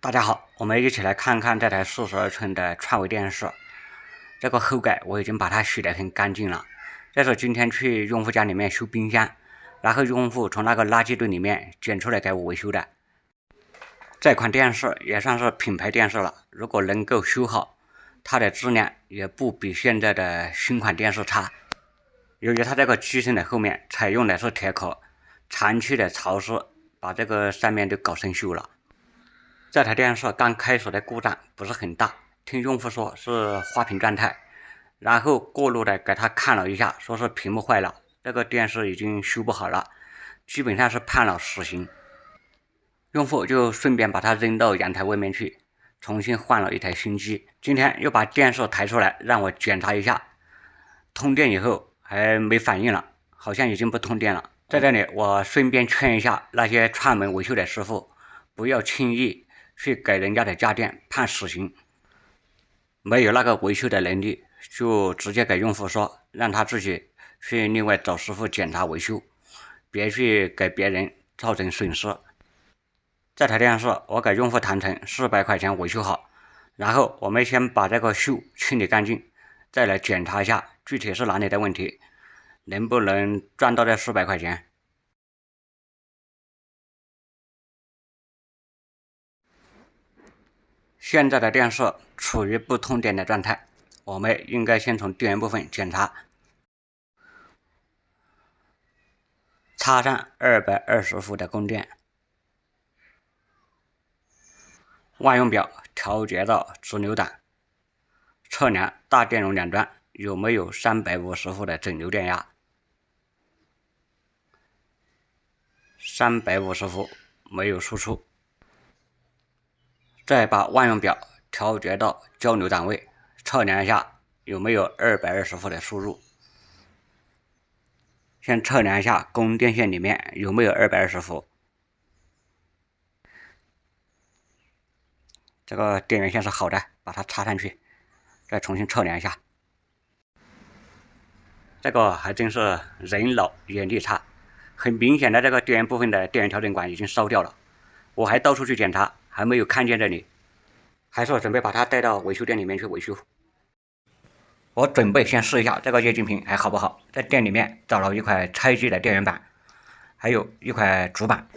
大家好，我们一起来看看这台42寸的创维电视。这个后盖我已经把它洗得很干净了。这是今天去用户家里面修冰箱，然后用户从那个垃圾堆里面捡出来给我维修的。这款电视也算是品牌电视了，如果能够修好，它的质量也不比现在的新款电视差。由于它这个机身的后面采用的是铁壳，长期的潮湿把这个上面都搞生锈了。这台电视刚开始的故障不是很大，听用户说是花屏状态，然后过路的给他看了一下，说是屏幕坏了，这个电视已经修不好了，基本上是判了死刑。用户就顺便把它扔到阳台外面去，重新换了一台新机。今天又把电视抬出来让我检查一下，通电以后还没反应了，好像已经不通电了。在这里我顺便劝一下那些串门维修的师傅，不要轻易去给人家的家电判死刑，没有那个维修的能力，就直接给用户说，让他自己去另外找师傅检查维修，别去给别人造成损失。这台电视我给用户谈成400块钱维修好，然后我们先把这个锈清理干净，再来检查一下具体是哪里的问题，能不能赚到这400块钱。现在的电视处于不通电的状态，我们应该先从电源部分检查，插上220伏的供电，万用表调节到直流档，测量大电容两端有没有350伏的整流电压，350伏没有输出。再把万用表调节到交流档位，测量一下有没有220伏的输入。先测量一下供电线里面有没有220伏。这个电源线是好的，把它插上去，再重新测量一下。这个还真是人老眼力差，很明显的这个电源部分的电源调整管已经烧掉了。我还到处去检查，还没有看见这里，还是准备把它带到维修店里面去维修。我准备先试一下这个液晶屏还好不好，在店里面找了一块拆机的电源板，还有一块主板，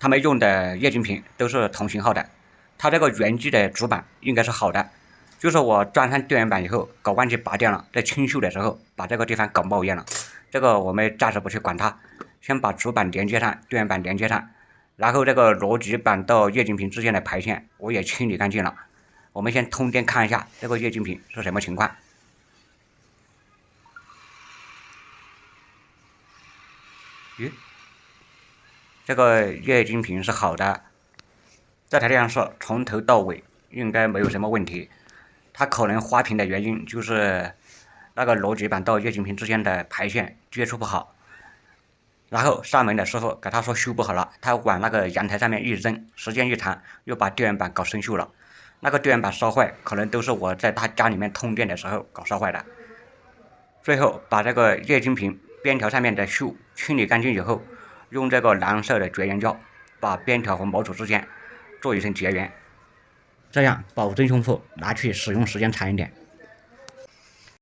他们用的液晶屏都是同型号的，它这个原机的主板应该是好的，就是我装上电源板以后搞忘记拔电了，在清修的时候把这个地方搞冒烟了，这个我们暂时不去管它，先把主板连接上，电源板连接上，然后这个逻辑板到液晶屏之间的排线我也清理干净了。我们先通电看一下这个液晶屏是什么情况。这个液晶屏是好的，这台电视从头到尾应该没有什么问题，它可能花屏的原因就是那个逻辑板到液晶屏之间的排线接触不好，然后上门的师傅给他说修不好了，他往那个阳台上面一扔，时间一长又把电源板搞生锈了，那个电源板烧坏可能都是我在他家里面通电的时候搞烧坏的。最后把这个液晶屏边条上面的锈清理干净以后，用这个蓝色的绝缘胶把边条和模组之间做一层绝缘，这样保证用户拿去使用时间长一点。